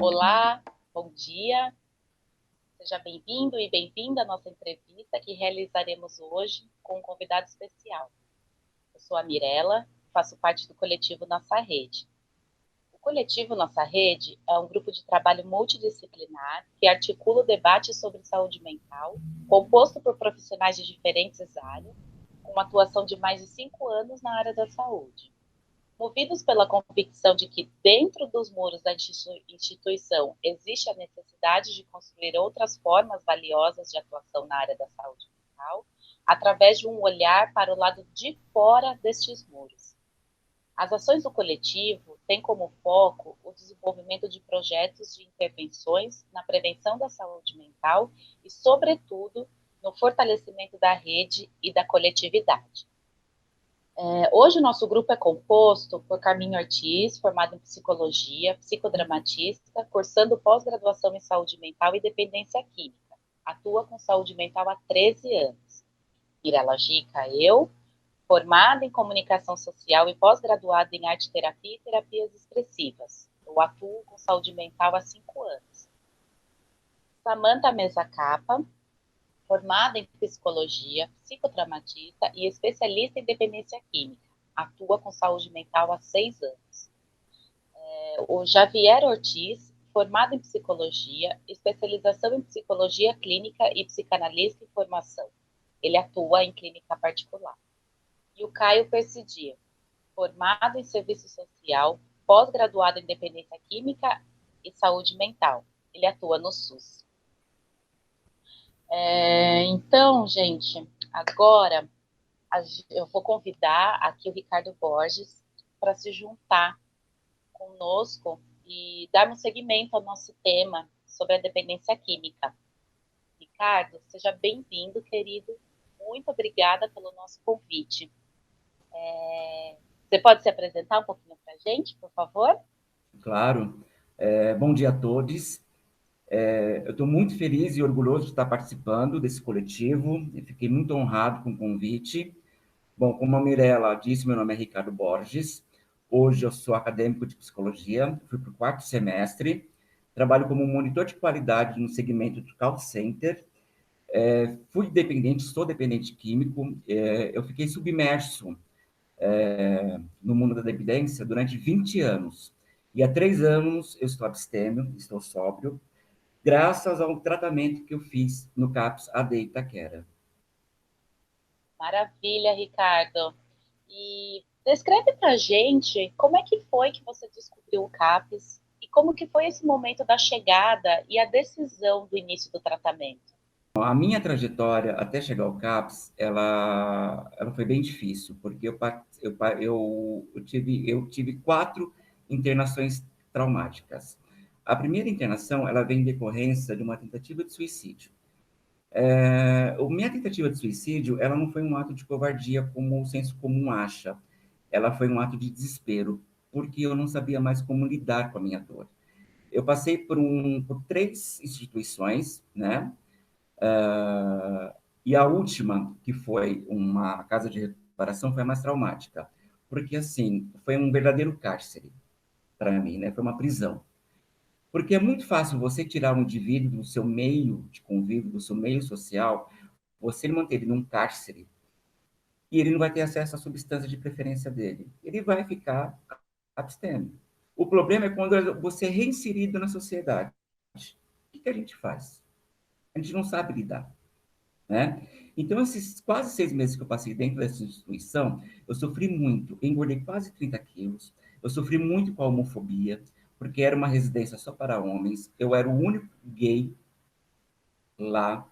Olá, bom dia, seja bem-vindo e bem-vinda à nossa entrevista que realizaremos hoje com um convidado especial. Eu sou a Mirella, faço parte do coletivo Nossa Rede. O coletivo Nossa Rede é um grupo de trabalho multidisciplinar que articula o debate sobre saúde mental, composto por profissionais de diferentes áreas, com uma atuação de mais de 5 anos na área da saúde. Movidos pela convicção de que, dentro dos muros da instituição, existe a necessidade de construir outras formas valiosas de atuação na área da saúde mental, através de um olhar para o lado de fora destes muros. As ações do coletivo têm como foco o desenvolvimento de projetos de intervenções na prevenção da saúde mental e, sobretudo, no fortalecimento da rede e da coletividade. Hoje o nosso grupo é composto por Carminho Ortiz, formado em psicologia, psicodramatista, cursando pós-graduação em saúde mental e dependência química. Atua com saúde mental há 13 anos. Mirella Gica, eu, formada em comunicação social e pós-graduada em arte-terapia e terapias expressivas. Eu atuo com saúde mental há 5 anos. Samantha Mesa Capa, formada em psicologia, psicodramatista e especialista em dependência química. Atua com saúde mental há 6 anos. O Javier Ortiz, formado em psicologia, especialização em psicologia clínica e psicanalista em formação. Ele atua em clínica particular. E o Caio Persidir, formado em serviço social, pós-graduado em dependência química e saúde mental. Ele atua no SUS. Então, gente, agora eu vou convidar aqui o Ricardo Borges para se juntar conosco e darmos seguimento ao nosso tema sobre a dependência química. Ricardo, seja bem-vindo, querido. Muito obrigada pelo nosso convite. Você pode se apresentar um pouquinho para a gente, por favor? Claro. Bom dia a todos. Eu estou muito feliz e orgulhoso de estar participando desse coletivo. Eu fiquei muito honrado com o convite. Bom, como a Mirella disse, meu nome é Ricardo Borges. Hoje eu sou acadêmico de psicologia, fui para o 4º semestre. Trabalho como monitor de qualidade no segmento do call center. Fui dependente, sou dependente químico. Eu fiquei submerso no mundo da dependência durante 20 anos. E há 3 anos eu estou abstêmio, estou sóbrio, graças ao tratamento que eu fiz no CAPS AD Itaquera. Maravilha, Ricardo. E descreve para a gente como é que foi que você descobriu o CAPS e como que foi esse momento da chegada e a decisão do início do tratamento. A minha trajetória até chegar ao CAPS, ela foi bem difícil, porque eu tive 4 internações traumáticas. A primeira internação, ela vem em decorrência de uma tentativa de suicídio. A minha tentativa de suicídio, ela não foi um ato de covardia, como o senso comum acha. Ela foi um ato de desespero, porque eu não sabia mais como lidar com a minha dor. Eu passei por 3 instituições, né? E a última, que foi uma casa de recuperação, foi a mais traumática, porque, assim, foi um verdadeiro cárcere para mim, né? Foi uma prisão. Porque é muito fácil você tirar um indivíduo do seu meio de convívio, do seu meio social, você manter ele num cárcere, e ele não vai ter acesso à substância de preferência dele. Ele vai ficar abstêmio. O problema é quando você é reinserido na sociedade. O que a gente faz? A gente não sabe lidar, né? Então, esses quase 6 meses que eu passei dentro dessa instituição, eu sofri muito. Eu engordei quase 30 quilos. Eu sofri muito com a homofobia, porque era uma residência só para homens. Eu era o único gay lá.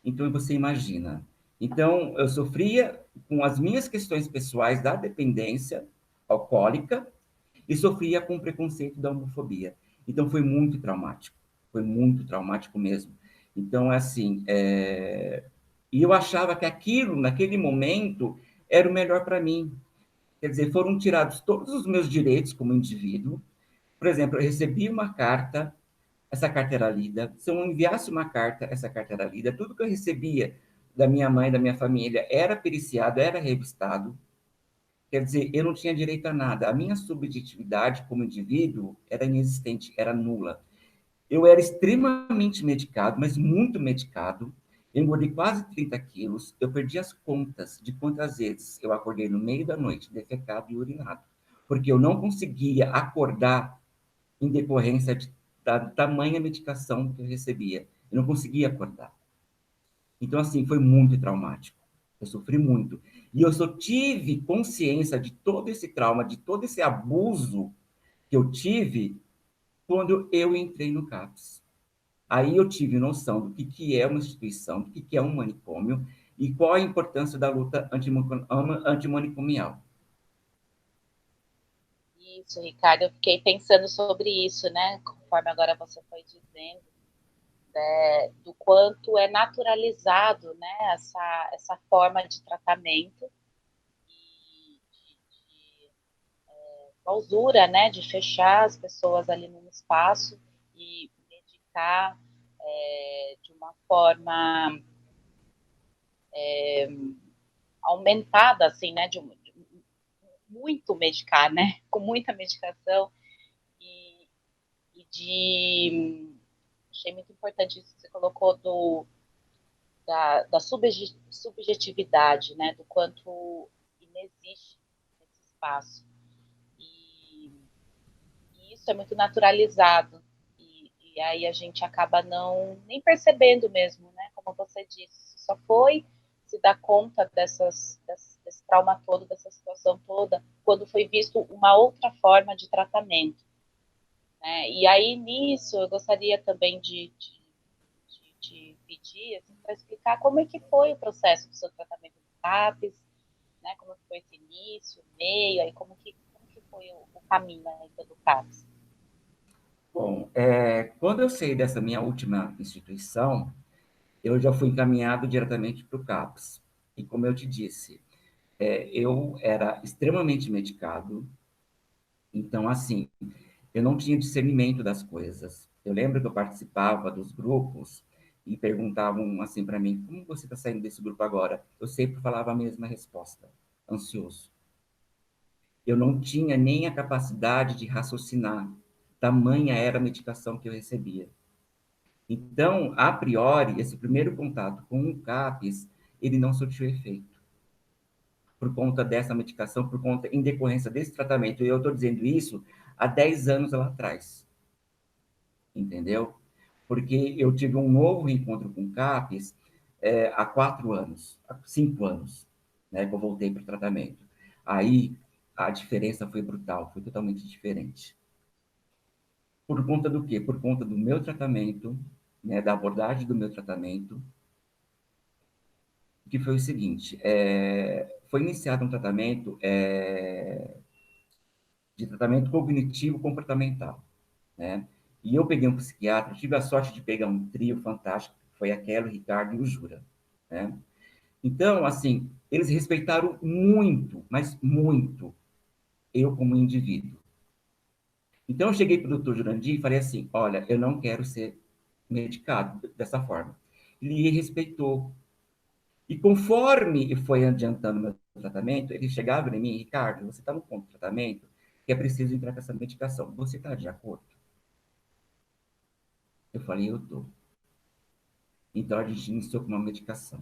Então, você imagina. Então, eu sofria com as minhas questões pessoais da dependência alcoólica e sofria com o preconceito da homofobia. Então, foi muito traumático mesmo. Então, assim, e eu achava que aquilo, naquele momento, era o melhor para mim. Quer dizer, foram tirados todos os meus direitos como indivíduo. Por exemplo, eu recebi uma carta, essa carta era lida. Se eu enviasse uma carta, essa carta era lida. Tudo que eu recebia da minha mãe, da minha família, era periciado, era revistado. Quer dizer, eu não tinha direito a nada. A minha subjetividade como indivíduo era inexistente, era nula. Eu era extremamente medicado, mas muito medicado. Eu engordei quase 30 quilos. Eu perdi as contas de quantas vezes eu acordei no meio da noite, defecado e urinado. Porque eu não conseguia acordar em decorrência da tamanha medicação que eu recebia. Eu não conseguia acordar. Então, assim, foi muito traumático. Eu sofri muito. E eu só tive consciência de todo esse trauma, de todo esse abuso que eu tive quando eu entrei no CAPS. Aí eu tive noção do que é uma instituição, do que é um manicômio e qual a importância da luta antimanicomial. Isso, Ricardo, eu fiquei pensando sobre isso, né? Conforme agora você foi dizendo, do quanto é naturalizado, né? Essa forma de tratamento e de clausura, né? De fechar as pessoas ali num espaço e medicar de uma forma aumentada, assim, né? De muito medicar, né? Com muita medicação e, e de achei muito importante isso que você colocou da subjetividade, né? Do quanto inexiste nesse espaço. E, e isso é muito naturalizado. E aí a gente acaba não nem percebendo mesmo, né? Como você disse, só foi se dar conta desse trauma todo, dessa situação toda, quando foi visto uma outra forma de tratamento. Né? E aí, nisso, eu gostaria também de pedir assim, para explicar como é que foi o processo do seu tratamento do CAPES, né? Como foi esse início, o meio, aí como que foi o caminho ainda do CAPES. Bom, quando eu saí dessa minha última instituição, eu já fui encaminhado diretamente para o CAPS. E como eu te disse, eu era extremamente medicado, então, assim, eu não tinha discernimento das coisas. Eu lembro que eu participava dos grupos e perguntavam assim para mim: como você está saindo desse grupo agora? Eu sempre falava a mesma resposta: ansioso. Eu não tinha nem a capacidade de raciocinar, tamanha era a medicação que eu recebia. Então, a priori, esse primeiro contato com o CAPES, ele não surtiu efeito por conta dessa medicação, por conta, em decorrência desse tratamento. E eu estou dizendo isso há 10 anos lá atrás, entendeu? Porque eu tive um novo reencontro com o CAPES há 4 anos, há 5 anos, né, que eu voltei para o tratamento. Aí a diferença foi brutal, foi totalmente diferente. Por conta do quê? Por conta do meu tratamento, né, da abordagem do meu tratamento, que foi o seguinte, foi iniciado um tratamento de tratamento cognitivo comportamental, né? E eu peguei um psiquiatra, tive a sorte de pegar um trio fantástico, que foi a Kelly, o Ricardo e o Jura, né? Então, assim, eles respeitaram muito, mas muito, eu como indivíduo. Então, eu cheguei para o doutor Jurandir e falei assim, olha, eu não quero ser medicado dessa forma. Ele respeitou. E conforme foi adiantando meu tratamento, ele chegava em mim, Ricardo, você está no ponto de tratamento que é preciso entrar com essa medicação. Você está de acordo? Eu falei, eu estou. Então, a gente iniciou com uma medicação.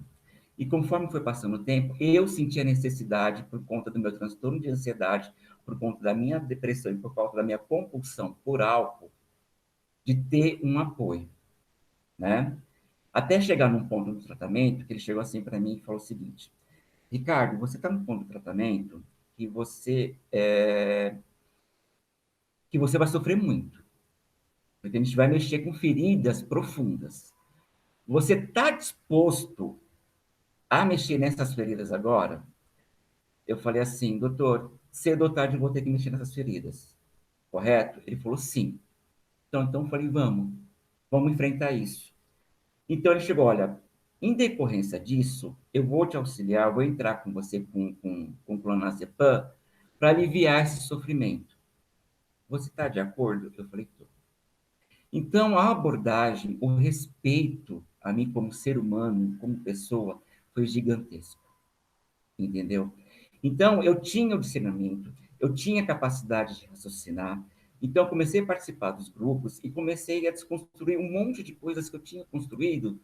E conforme foi passando o tempo, eu senti a necessidade, por conta do meu transtorno de ansiedade, por conta da minha depressão e por conta da minha compulsão por álcool, de ter um apoio, né? Até chegar num ponto do tratamento que ele chegou assim para mim e falou o seguinte: Ricardo, você está num ponto do tratamento que você vai sofrer muito, porque a gente vai mexer com feridas profundas. Você está disposto a mexer nessas feridas agora? Eu falei assim, doutor, cedo ou tarde eu vou ter que mexer nessas feridas, correto? Ele falou sim. Então eu falei, vamos enfrentar isso. Então ele chegou, olha, em decorrência disso, eu vou te auxiliar, eu vou entrar com você com clonazepam para aliviar esse sofrimento. Você está de acordo? Eu falei, tô. Então a abordagem, o respeito a mim como ser humano, como pessoa, foi gigantesco, entendeu? Então eu tinha o discernimento, eu tinha capacidade de raciocinar, Então, eu comecei a participar dos grupos e comecei a desconstruir um monte de coisas que eu tinha construído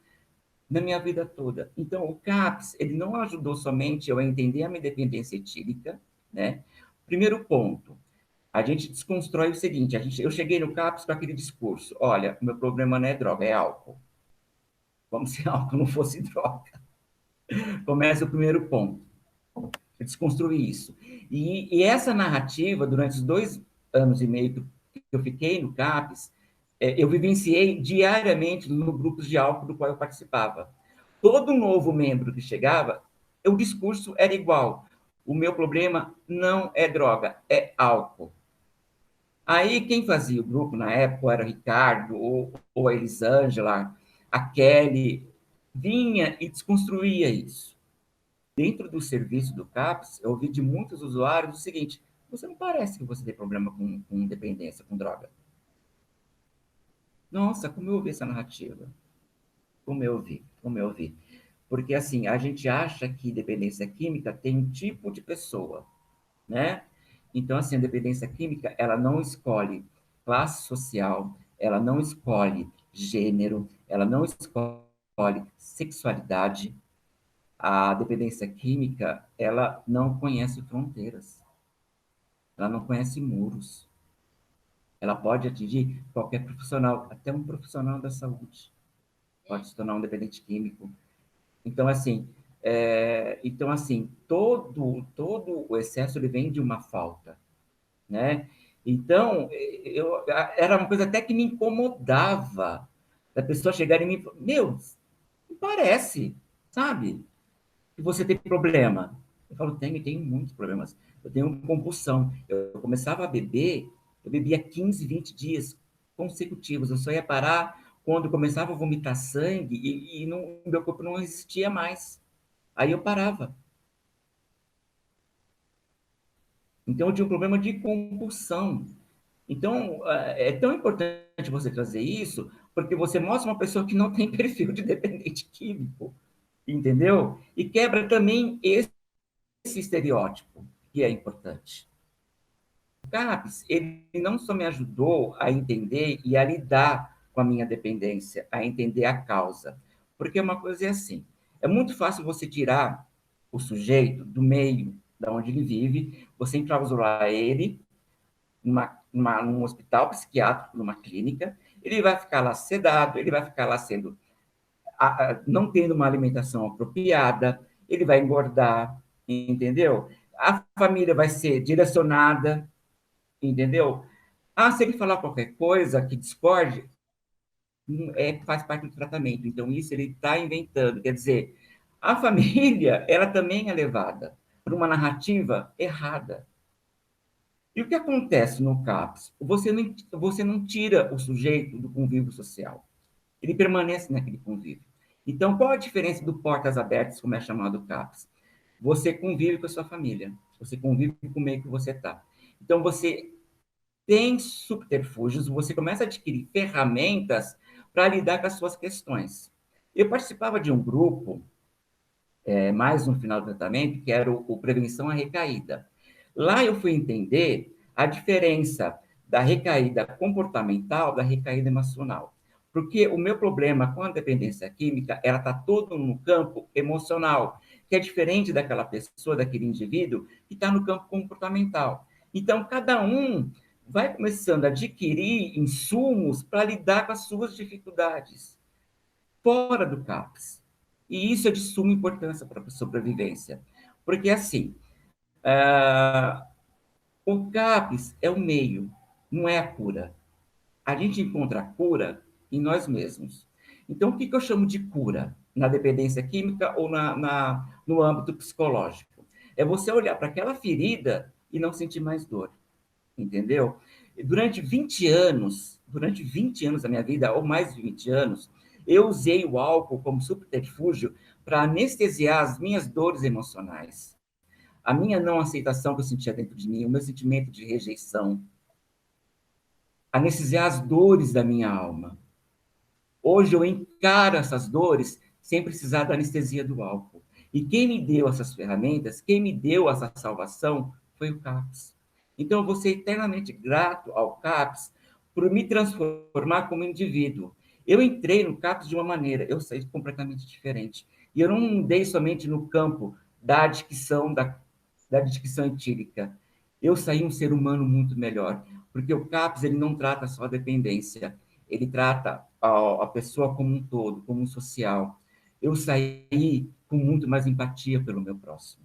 na minha vida toda. Então, o CAPS, ele não ajudou somente eu a entender a minha dependência etílica, né? Primeiro ponto, a gente desconstrói o seguinte, eu cheguei no CAPS com aquele discurso, olha, o meu problema não é droga, é álcool. Como se álcool não fosse droga. Começa o primeiro ponto. Eu desconstruí isso. E essa narrativa, durante os 2 anos e meio que eu fiquei no CAPES, eu vivenciei diariamente no grupos de álcool do qual eu participava. Todo novo membro que chegava, o discurso era igual. O meu problema não é droga, é álcool. Aí quem fazia o grupo na época era o Ricardo, ou a Elisângela, a Kelly, vinha e desconstruía isso. Dentro do serviço do CAPS, eu ouvi de muitos usuários o seguinte: você não parece que você tem problema com dependência, com droga. Nossa, como eu ouvi essa narrativa. Como eu ouvi. Porque, assim, a gente acha que dependência química tem um tipo de pessoa, né? Então, assim, a dependência química, ela não escolhe classe social, ela não escolhe gênero, ela não escolhe sexualidade. A dependência química, ela não conhece fronteiras, ela não conhece muros. Ela pode atingir qualquer profissional, até um profissional da saúde pode se tornar um dependente químico. Então, assim, todo o excesso ele vem de uma falta, né? Então, era uma coisa até que me incomodava da pessoa chegar em mim e falar, meu, não parece, sabe? Que você tem problema. Eu falo, tenho muitos problemas. Eu tenho compulsão. Eu começava a beber, eu bebia 15, 20 dias consecutivos. Eu só ia parar quando começava a vomitar sangue e não, meu corpo não resistia mais. Aí eu parava. Então eu tinha um problema de compulsão. Então é tão importante você trazer isso, porque você mostra uma pessoa que não tem perfil de dependente químico, entendeu? E quebra também esse estereótipo que é importante. O CAPS, ele não só me ajudou a entender e a lidar com a minha dependência, a entender a causa. Porque uma coisa é assim, é muito fácil você tirar o sujeito do meio da onde ele vive, você enclausurar ele num hospital psiquiátrico, numa clínica, ele vai ficar lá sedado, ele vai ficar lá sendo não tendo uma alimentação apropriada, ele vai engordar, entendeu? A família vai ser direcionada, entendeu? Ah, se ele falar qualquer coisa que discorde, faz parte do tratamento. Então, isso ele está inventando. Quer dizer, a família, ela também é levada por uma narrativa errada. E o que acontece no CAPS? Você não tira o sujeito do convívio social. Ele permanece naquele convívio. Então, qual a diferença do portas abertas, como é chamado o CAPS? Você convive com a sua família, você convive com o meio que você está. Então, você tem subterfúgios, você começa a adquirir ferramentas para lidar com as suas questões. Eu participava de um grupo, mais no final do tratamento, que era o Prevenção à Recaída. Lá eu fui entender a diferença da recaída comportamental da recaída emocional. Porque o meu problema com a dependência química, ela está todo no campo emocional, que é diferente daquela pessoa, daquele indivíduo, que está no campo comportamental. Então, cada um vai começando a adquirir insumos para lidar com as suas dificuldades, fora do CAPS. E isso é de suma importância para a sobrevivência. Porque, assim, o CAPS é o meio, não é a cura. A gente encontra a cura em nós mesmos. Então, o que eu chamo de cura na dependência química ou no âmbito psicológico? É você olhar para aquela ferida e não sentir mais dor, entendeu? Durante 20 anos da minha vida, ou mais de 20 anos, eu usei o álcool como subterfúgio para anestesiar as minhas dores emocionais. A minha não aceitação que eu sentia dentro de mim, o meu sentimento de rejeição, anestesiar as dores da minha alma. Hoje eu encaro essas dores sem precisar da anestesia do álcool. E quem me deu essas ferramentas, quem me deu essa salvação, foi o CAPS. Então, eu vou ser eternamente grato ao CAPS por me transformar como indivíduo. Eu entrei no CAPS de uma maneira, eu saí completamente diferente. E eu não mudei somente no campo da dicção etílica. Eu saí um ser humano muito melhor, porque o CAPS ele não trata só a dependência, ele trata a pessoa como um todo, como um social. Eu saí com muito mais empatia pelo meu próximo.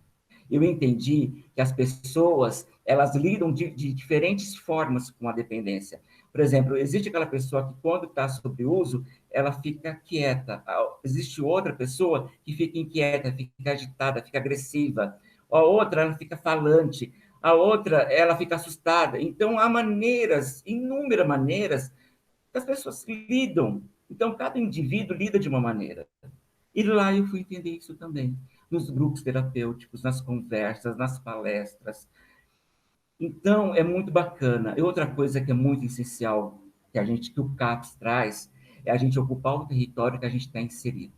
Eu entendi que as pessoas elas lidam de diferentes formas com a dependência. Por exemplo, existe aquela pessoa que, quando está sob uso, ela fica quieta. Existe outra pessoa que fica inquieta, fica agitada, fica agressiva. A outra, ela fica falante. A outra, ela fica assustada. Então, há maneiras, inúmeras maneiras, que as pessoas lidam. Então, cada indivíduo lida de uma maneira. E lá eu fui entender isso também, nos grupos terapêuticos, nas conversas, nas palestras. Então, é muito bacana. E outra coisa que é muito essencial, que o CAPS traz, é a gente ocupar o território que a gente está inserido.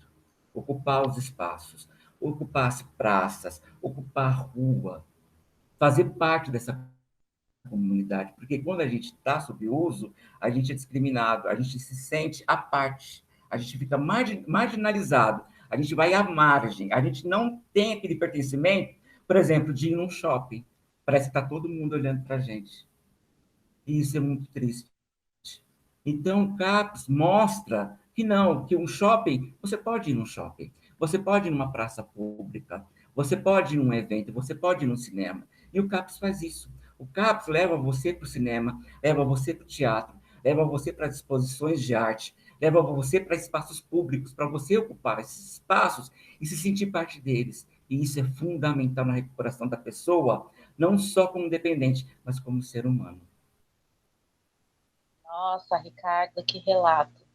Ocupar os espaços, ocupar as praças, ocupar a rua, fazer parte dessa comunidade. Porque quando a gente está sob uso, a gente é discriminado, a gente se sente à parte, a gente fica marginalizado, a gente vai à margem, a gente não tem aquele pertencimento, por exemplo, de ir num shopping. Parece que está todo mundo olhando para a gente. E isso é muito triste. Então, o CAPS mostra que não, que um shopping, você pode ir num shopping, você pode ir numa praça pública, você pode ir num evento, você pode ir num cinema. E o CAPS faz isso. O CAPS leva você para o cinema, leva você para o teatro, leva você para exposições de arte, leva você para espaços públicos, para você ocupar esses espaços e se sentir parte deles. E isso é fundamental na recuperação da pessoa, não só como dependente, mas como ser humano. Nossa, Ricardo, que relato.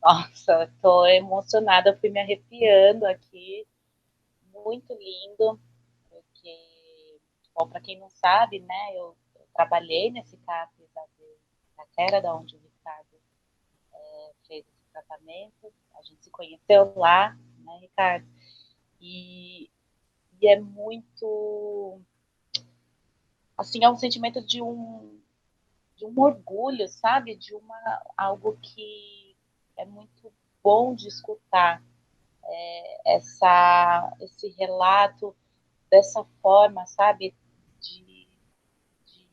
Nossa, estou emocionada, fui me arrepiando aqui. Muito lindo, porque, bom, para quem não sabe, né, eu trabalhei nesse CAPS na terra da onde o Ricardo fez esse tratamento. A gente se conheceu lá, né, Ricardo? E, e é muito, assim, é um sentimento de um orgulho, sabe? De algo que é muito bom de escutar esse relato dessa forma, sabe? De, de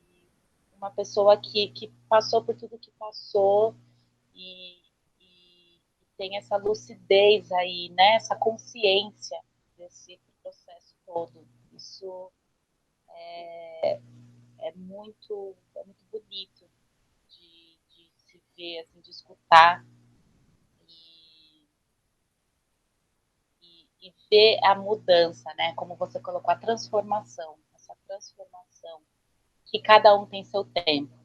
uma pessoa que passou por tudo que passou e, e tem essa lucidez aí, né? Essa consciência desse processo todo. Isso é muito bonito de se ver, assim, de escutar e, e ver a mudança, né? Como você colocou, a transformação, essa transformação, que cada um tem seu tempo,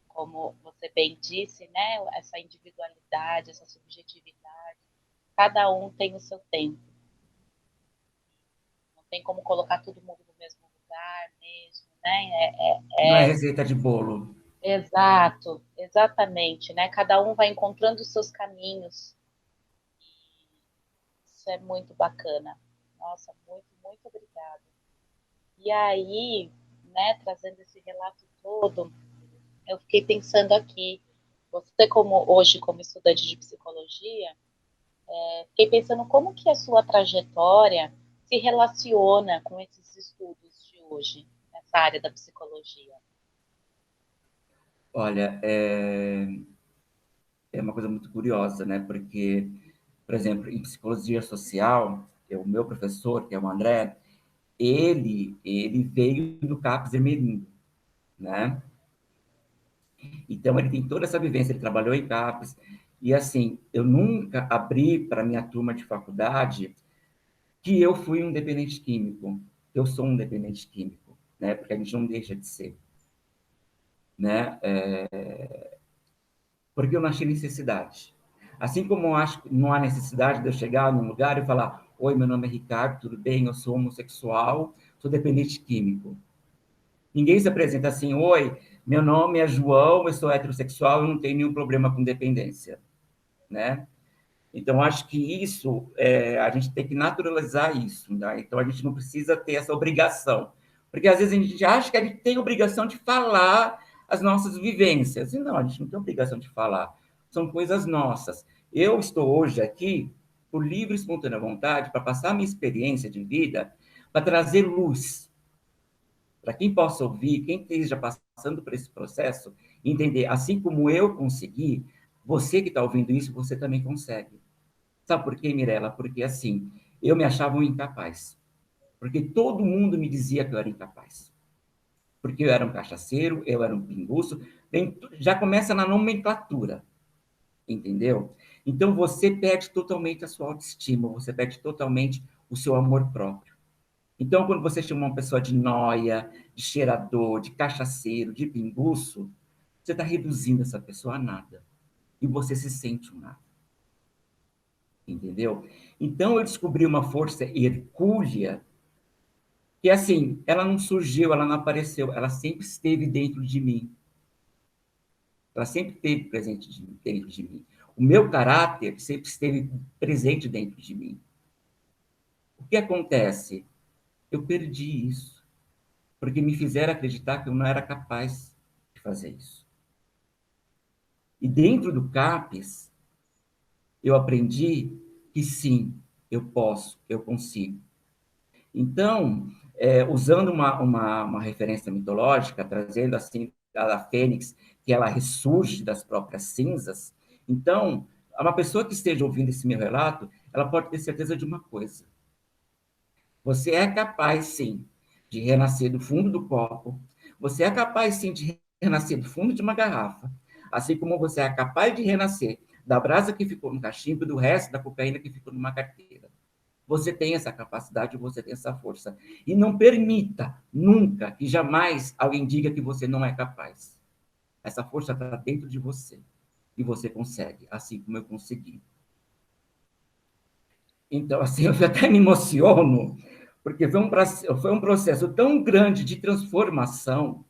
como você bem disse, né? Essa individualidade, essa subjetividade, cada um tem o seu tempo. Não tem como colocar todo mundo no mesmo lugar mesmo, né? Não é receita de bolo. Exato, exatamente, né? Cada um vai encontrando os seus caminhos. Isso é muito bacana. Nossa, muito, muito obrigada. E aí, né, trazendo esse relato todo, eu fiquei pensando aqui, você como hoje como estudante de psicologia, fiquei pensando como que a sua trajetória se relaciona com esses estudos de hoje, nessa área da psicologia. Olha, é uma coisa muito curiosa, né? Porque, por exemplo, em psicologia social, o meu professor, que é o André, ele veio do CAPS Ermelino, né? Então, ele tem toda essa vivência, ele trabalhou em CAPS, e assim, eu nunca abri para minha turma de faculdade que eu fui um dependente químico, eu sou um dependente químico, né? Porque a gente não deixa de ser, né? Porque eu não achei necessidade. Assim como eu acho que não há necessidade de eu chegar num lugar e falar: Oi, meu nome é Ricardo, tudo bem? Eu sou homossexual, sou dependente químico. Ninguém se apresenta assim: Oi, meu nome é João, eu sou heterossexual, eu não tenho nenhum problema com dependência, né? Então, acho que isso, a gente tem que naturalizar isso, né? Então, a gente não precisa ter essa obrigação. Porque às vezes a gente acha que a gente tem obrigação de falar as nossas vivências. E não, a gente não tem obrigação de falar. São coisas nossas. Eu estou hoje aqui por livre e espontânea vontade para passar a minha experiência de vida, para trazer luz para quem possa ouvir, quem esteja passando por esse processo, entender, assim como eu consegui, você que está ouvindo isso, você também consegue. Sabe por quê, Mirella? Porque, assim, eu me achava um incapaz. Porque todo mundo me dizia que eu era incapaz. Porque eu era um cachaceiro, eu era um pinguço. Já começa na nomenclatura, entendeu? Então, você perde totalmente a sua autoestima, você perde totalmente o seu amor próprio. Então, quando você chama uma pessoa de nóia, de cheirador, de cachaceiro, de pinguço, você está reduzindo essa pessoa a nada. E você se sente um nada. Entendeu? Então, eu descobri uma força hercúlea que, assim, ela não surgiu, ela não apareceu, ela sempre esteve dentro de mim. Ela sempre esteve presente dentro de mim. O meu caráter sempre esteve presente dentro de mim. O que acontece? Eu perdi isso. Porque me fizeram acreditar que eu não era capaz de fazer isso. E dentro do CAPES, eu aprendi que sim, eu posso, eu consigo. Então, usando uma referência mitológica, trazendo assim a Fênix, que ela ressurge das próprias cinzas, então, uma pessoa que esteja ouvindo esse meu relato, ela pode ter certeza de uma coisa. Você é capaz, sim, de renascer do fundo do copo. Você é capaz, sim, de renascer do fundo de uma garrafa. Assim como você é capaz de renascer da brasa que ficou no cachimbo e do resto da cocaína que ficou numa carteira. Você tem essa capacidade, você tem essa força. E não permita, nunca, que jamais alguém diga que você não é capaz. Essa força está dentro de você. E você consegue, assim como eu consegui. Então, assim, eu até me emociono, porque foi um processo tão grande de transformação,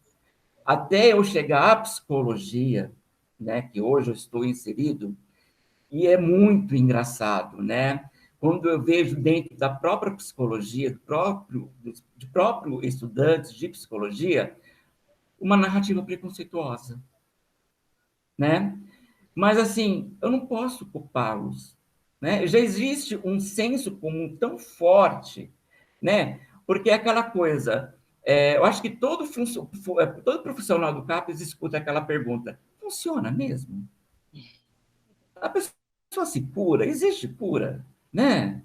até eu chegar à psicologia, né, que hoje eu estou inserido, e é muito engraçado, né? Quando eu vejo dentro da própria psicologia, de próprio estudantes de psicologia, uma narrativa preconceituosa, né? Mas, assim, eu não posso culpá-los, né? Já existe um senso comum tão forte, né? Porque é aquela coisa, eu acho que todo profissional do CAPES escuta aquela pergunta, funciona mesmo? A pessoa se cura? Existe cura, né?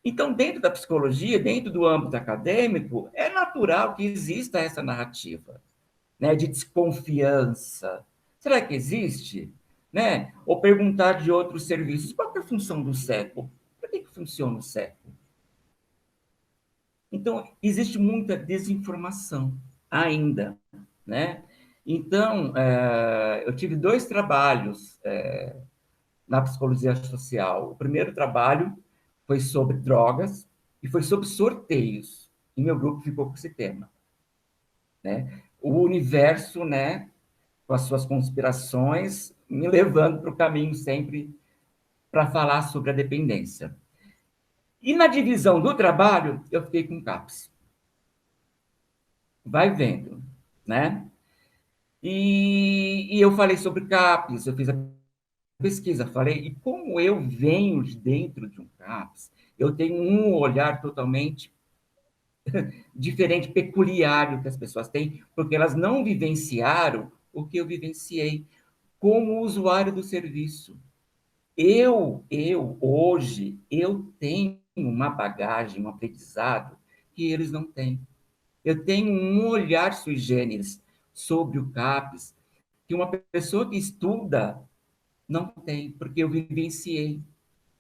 Então, dentro da psicologia, dentro do âmbito acadêmico, é natural que exista essa narrativa, né, de desconfiança. Será que existe? Né? Ou perguntar de outros serviços, qual é a função do CEPO? Por que funciona o CEPO? Então, existe muita desinformação ainda, né? Então, eu tive dois trabalhos na psicologia social. O primeiro trabalho foi sobre drogas e foi sobre sorteios. E meu grupo ficou com esse tema, né? O universo, né, com as suas conspirações, me levando para o caminho sempre para falar sobre a dependência. E na divisão do trabalho, eu fiquei com CAPS. Vai vendo, né? E eu falei sobre CAPS, eu fiz a pesquisa, falei, e como eu venho de dentro de um CAPS, eu tenho um olhar totalmente diferente, peculiar do que as pessoas têm, porque elas não vivenciaram o que eu vivenciei como usuário do serviço. Hoje, eu tenho uma bagagem, um aprendizado que eles não têm. Eu tenho um olhar sui generis sobre o CAPES que uma pessoa que estuda não tem, porque eu vivenciei.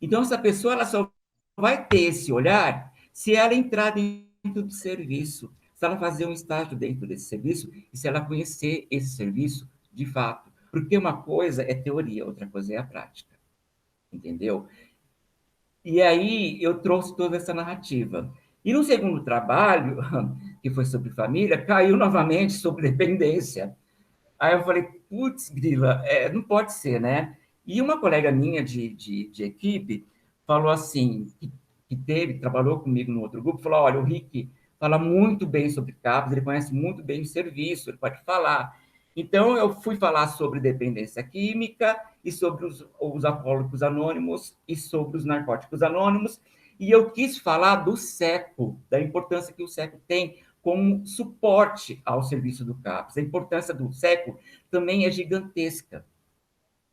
Então, essa pessoa ela só vai ter esse olhar se ela entrar dentro do serviço, se ela fazer um estágio dentro desse serviço e se ela conhecer esse serviço de fato. Porque uma coisa é teoria, outra coisa é a prática. Entendeu? E aí eu trouxe toda essa narrativa. E no segundo trabalho, que foi sobre família, caiu novamente sobre dependência. Aí eu falei, putz, grila, não pode ser, né? E uma colega minha de equipe falou assim, que trabalhou comigo no outro grupo, falou, olha, o Rick, fala muito bem sobre CAPS, ele conhece muito bem o serviço, ele pode falar. Então, eu fui falar sobre dependência química e sobre os alcoólicos anônimos e sobre os narcóticos anônimos, e eu quis falar do SECO, da importância que o SECO tem como suporte ao serviço do CAPS. A importância do SECO também é gigantesca.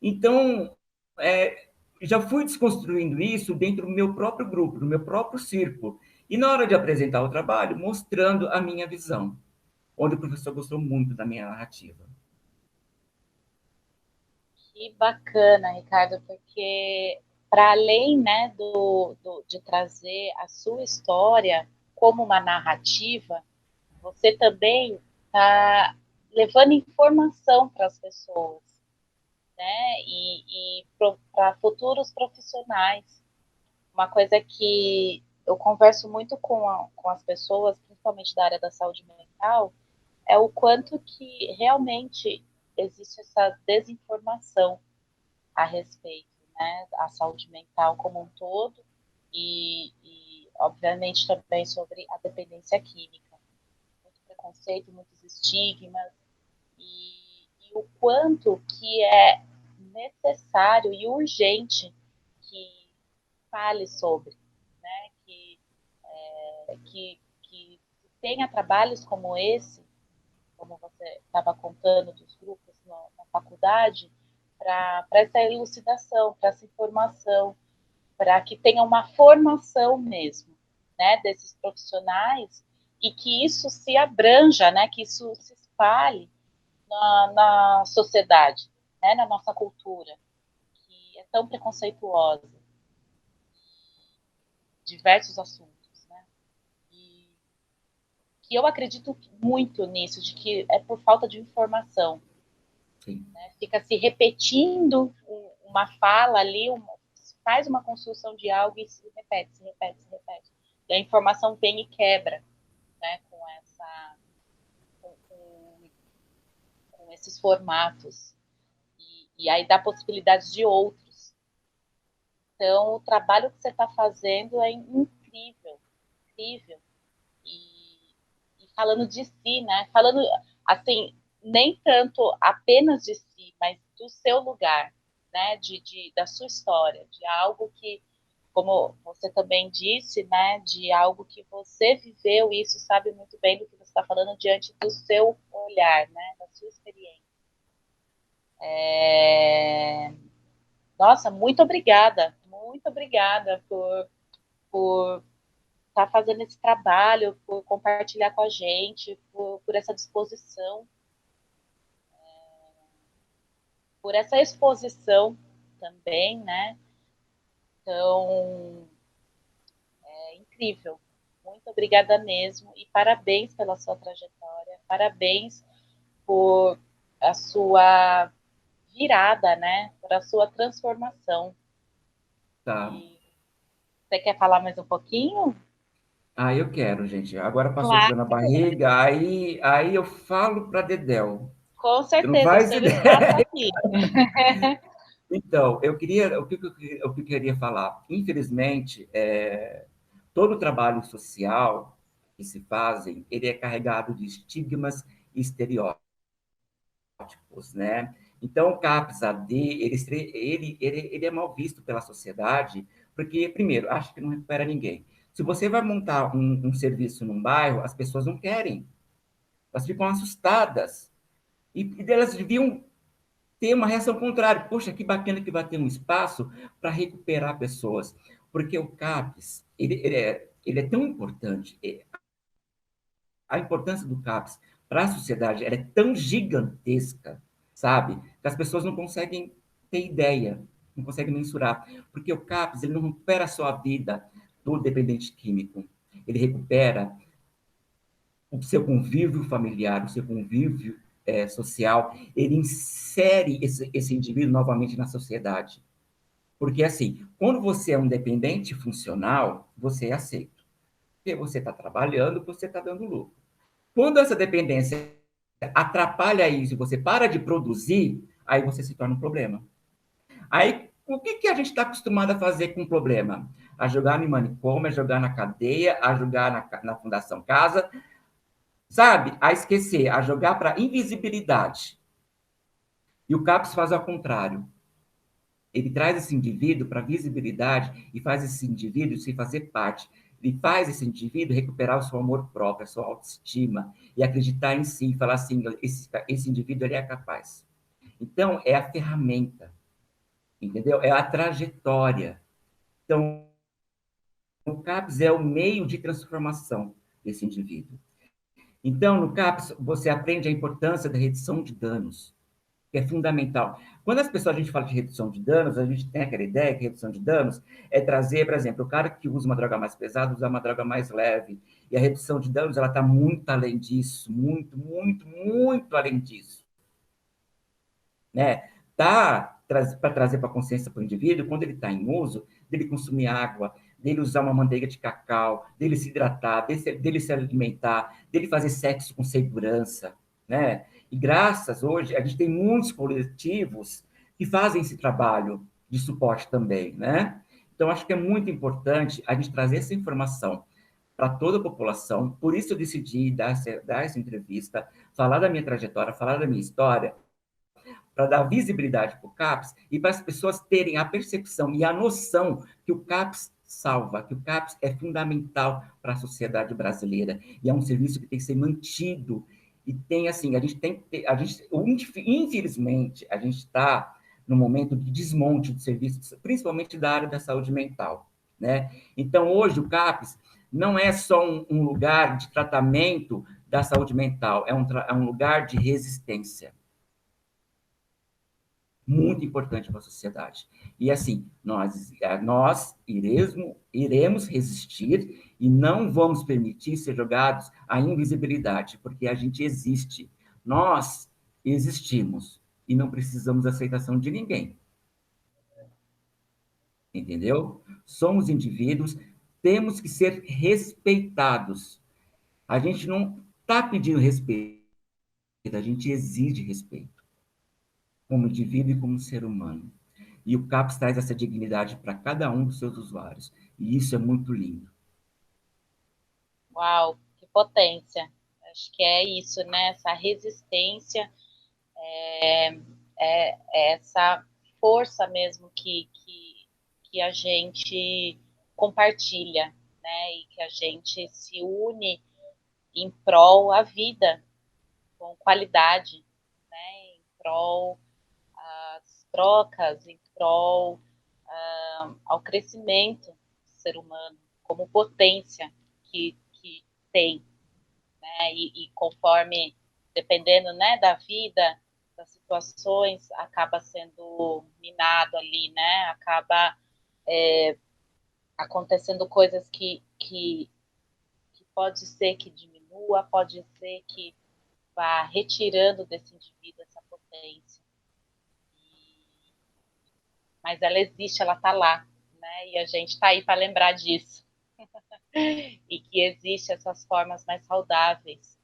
Então, já fui desconstruindo isso dentro do meu próprio grupo, do meu próprio círculo. E na hora de apresentar o trabalho, mostrando a minha visão, onde o professor gostou muito da minha narrativa. Que bacana, Ricardo, porque para além, né, de trazer a sua história como uma narrativa, você também está levando informação para as pessoas, né, e para futuros profissionais. Uma coisa que eu converso muito com as pessoas, principalmente da área da saúde mental, é o quanto que realmente existe essa desinformação a respeito, né, da saúde mental como um todo e obviamente, também sobre a dependência química. Muito preconceito, muitos estigmas e o quanto que é necessário e urgente que fale sobre, né, que tenha trabalhos como esse, como você estava contando dos grupos na faculdade, para essa elucidação, para essa informação, para que tenha uma formação mesmo, né, desses profissionais e que isso se abranja, né, que isso se espalhe na sociedade, né, na nossa cultura, que é tão preconceituosa, diversos assuntos, né, e que eu acredito muito nisso, de que é por falta de informação. Né? Fica se repetindo uma fala ali, faz uma construção de algo e se repete, se repete, se repete. E a informação vem e quebra, né, com esses formatos. E aí dá possibilidades de outros. Então, o trabalho que você está fazendo é incrível, incrível. E falando de si, né? Falando, assim, nem tanto apenas de si, mas do seu lugar, né? Da sua história, de algo que, como você também disse, né? De algo que você viveu e isso sabe muito bem do que você está falando diante do seu olhar, né? Da sua experiência. Nossa, muito obrigada por estar fazendo esse trabalho, por compartilhar com a gente, por essa disposição, por essa exposição também, né? Então, é incrível. Muito obrigada mesmo e parabéns pela sua trajetória, parabéns por a sua virada, né? Por a sua transformação. Tá. E você quer falar mais um pouquinho? Ah, eu quero, gente. Agora passou Claro, frio na barriga, aí eu falo para Dedéu. com Você não certeza, o faz seu espaço ideia. aqui. Então, o que eu queria falar? Infelizmente, todo o trabalho social que se fazem, ele é carregado de estigmas e estereótipos, né? Então, o CAPS-AD, ele é mal visto pela sociedade, porque, primeiro, acha que não recupera ninguém. Se você vai montar um serviço num bairro, as pessoas não querem, elas ficam assustadas, e elas deviam ter uma reação contrária. Poxa, que bacana que vai ter um espaço para recuperar pessoas, porque o CAPS, ele é tão importante, a importância do CAPS para a sociedade ela é tão gigantesca, sabe? Que as pessoas não conseguem ter ideia, não conseguem mensurar. Porque o CAPS ele não recupera só a vida do dependente químico, ele recupera o seu convívio familiar, o seu convívio social, ele insere esse indivíduo novamente na sociedade. Porque, assim, quando você é um dependente funcional, você é aceito. Porque você está trabalhando, você está dando lucro. Quando essa dependência atrapalha isso e você para de produzir, aí você se torna um problema. Aí, o que a gente está acostumado a fazer com o problema? a jogar no manicômio, a jogar na cadeia, a jogar na Fundação Casa, sabe? A esquecer, a jogar para invisibilidade. E o CAPS faz ao contrário. Ele traz esse indivíduo para a visibilidade e faz esse indivíduo se fazer parte. Ele faz esse indivíduo recuperar o seu amor próprio, a sua autoestima e acreditar em si, e falar assim, esse indivíduo ele é capaz. Então, é a ferramenta, entendeu? É a trajetória. Então, o CAPS é o meio de transformação desse indivíduo. Então, no CAPS, você aprende a importância da redução de danos, que é fundamental. Quando as pessoas, a gente fala de redução de danos, a gente tem aquela ideia que redução de danos é trazer, por exemplo, o cara que usa uma droga mais pesada, usar uma droga mais leve. E a redução de danos, ela está muito além disso, muito, muito, muito além disso. Né? Tá para trazer para a consciência para o indivíduo, quando ele está em uso, dele consumir água, dele usar uma manteiga de cacau, dele se hidratar, dele se alimentar, dele fazer sexo com segurança, né? E graças hoje, a gente tem muitos coletivos que fazem esse trabalho de suporte também, né? Então, acho que é muito importante a gente trazer essa informação para toda a população. Por isso, eu decidi dar essa entrevista, falar da minha trajetória, falar da minha história, para dar visibilidade para o CAPS e para as pessoas terem a percepção e a noção que o CAPS salva, que o CAPS é fundamental para a sociedade brasileira e é um serviço que tem que ser mantido e tem assim, a gente tem que ter, infelizmente, a gente está no momento de desmonte de serviços, principalmente da área da saúde mental, né? Então, hoje, o CAPS não é só um lugar de tratamento da saúde mental, é um lugar de resistência muito importante para a sociedade. E assim, nós iremos resistir e não vamos permitir ser jogados à invisibilidade, porque a gente existe. Nós existimos e não precisamos da aceitação de ninguém. Entendeu? Somos indivíduos, temos que ser respeitados. A gente não está pedindo respeito, a gente exige respeito, como indivíduo e como ser humano. E o CAPS traz essa dignidade para cada um dos seus usuários. E isso é muito lindo. Uau, que potência. Acho que é isso, né? Essa resistência, é essa força mesmo que a gente compartilha, né? E que a gente se une em prol à vida, com qualidade, né? Em prol às trocas, em prol ao crescimento do ser humano, como potência que tem, né? E conforme, dependendo, né, da vida, das situações, acaba sendo minado ali, né? Acaba acontecendo coisas que pode ser que diminua, pode ser que vá retirando desse indivíduo essa potência. Mas ela existe, ela está lá, né? E a gente está aí para lembrar disso. E que existem essas formas mais saudáveis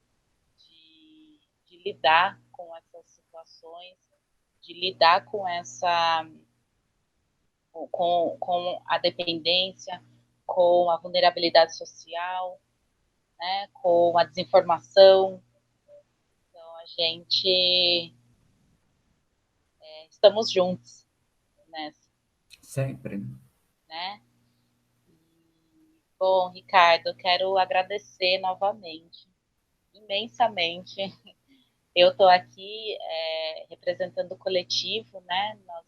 de lidar com essas situações, de lidar com essa com a dependência, com a vulnerabilidade social, né, com a desinformação. Então a gente estamos juntos nessa, Sempre. né? Bom, Ricardo, eu quero agradecer novamente, imensamente. Eu estou aqui representando o coletivo, né? Nós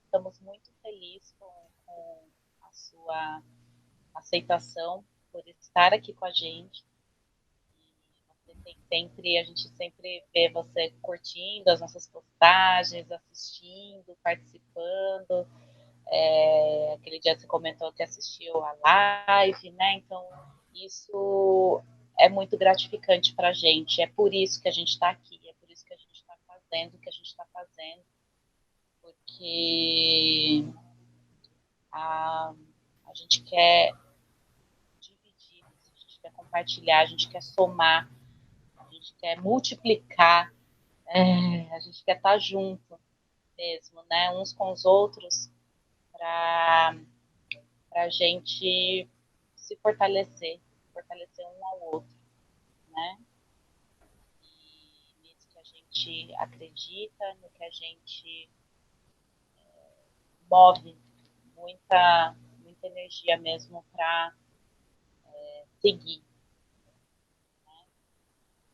estamos muito felizes com a sua aceitação por estar aqui com a gente. Você tem sempre, a gente sempre vê você curtindo as nossas postagens, assistindo, participando. Aquele dia você comentou que assistiu a live, né? Então, isso é muito gratificante para a gente. É por isso que a gente está aqui, é por isso que a gente está fazendo o que a gente está fazendo, porque a, a gente quer dividir, a gente quer compartilhar, a gente quer somar, a gente quer multiplicar, a gente quer estar junto mesmo, né? Uns com os outros para para a gente se fortalecer um ao outro, né? E nisso que a gente acredita, no que a gente move muita energia mesmo para seguir.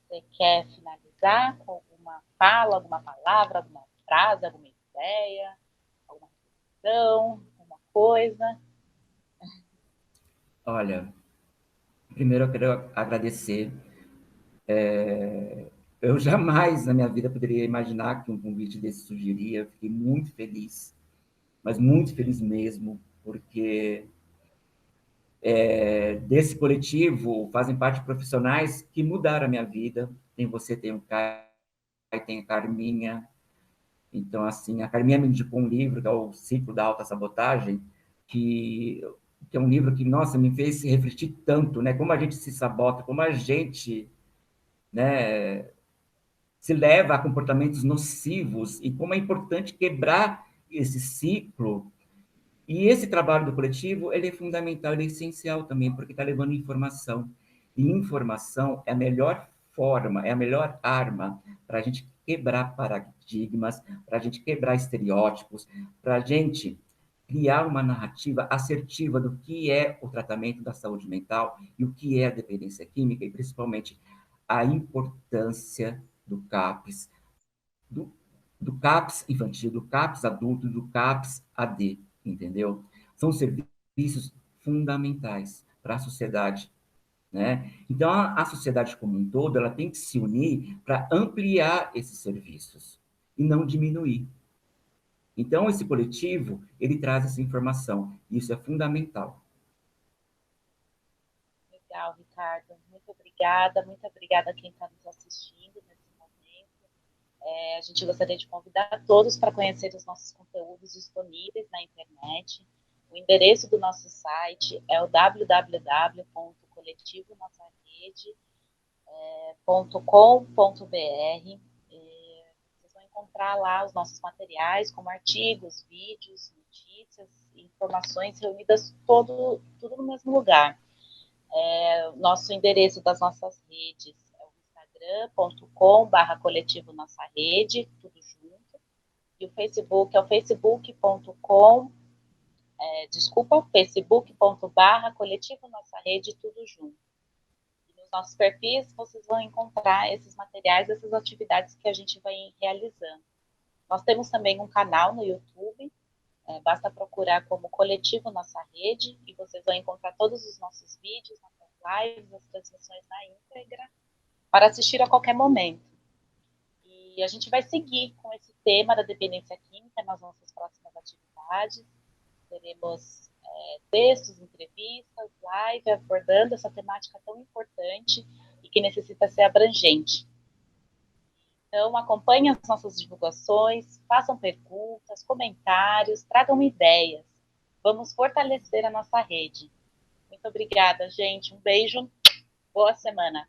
Você quer finalizar com alguma fala, alguma palavra, alguma frase, alguma ideia, alguma reflexão, alguma coisa? Olha, primeiro eu quero agradecer. Eu jamais na minha vida poderia imaginar que um convite desse surgiria. Eu fiquei muito feliz, mas muito feliz mesmo, porque desse coletivo fazem parte profissionais que mudaram a minha vida. Tem você, tem o Caio, tem a Carminha. Então, assim, a Carminha me indicou um livro, que é o Ciclo da Autossabotagem, que, que é um livro que, nossa, me fez refletir tanto, né? Como a gente se sabota, como a gente, né, se leva a comportamentos nocivos e como é importante quebrar esse ciclo. E esse trabalho do coletivo, ele é fundamental, ele é essencial também, porque está levando informação. E informação é a melhor forma, é a melhor arma para a gente quebrar paradigmas, para a gente quebrar estereótipos, para a gente criar uma narrativa assertiva do que é o tratamento da saúde mental e o que é a dependência química, e principalmente a importância do CAPS, do, do CAPS infantil, do CAPS adulto, do CAPS AD, entendeu? São serviços fundamentais para a sociedade, né? Então, a sociedade como um todo, ela tem que se unir para ampliar esses serviços e não diminuir. Então, esse coletivo, ele traz essa informação, e isso é fundamental. Legal, Ricardo. Muito obrigada a quem está nos assistindo nesse momento. A gente gostaria de convidar todos para conhecer os nossos conteúdos disponíveis na internet. O endereço do nosso site é o www.coletivonossarede.com.br. Vocês vão encontrar lá os nossos materiais, como artigos, vídeos, notícias, informações reunidas tudo no mesmo lugar. Nosso endereço das nossas redes é o instagram.com/coletivo nossa rede, tudo junto. E o Facebook é o facebook.com/coletivo nossa rede, tudo junto. E nos nossos perfis vocês vão encontrar esses materiais, essas atividades que a gente vai realizando. Nós temos também um canal no YouTube, basta procurar como Coletivo Nossa Rede e vocês vão encontrar todos os nossos vídeos, nossas lives, as transmissões na íntegra, para assistir a qualquer momento. E a gente vai seguir com esse tema da dependência química nas nossas próximas atividades. Teremos textos, entrevistas, live, abordando essa temática tão importante e que necessita ser abrangente. Então, acompanhem as nossas divulgações, façam perguntas, comentários, tragam ideias. Vamos fortalecer a nossa rede. Muito obrigada, gente. Um beijo. Boa semana.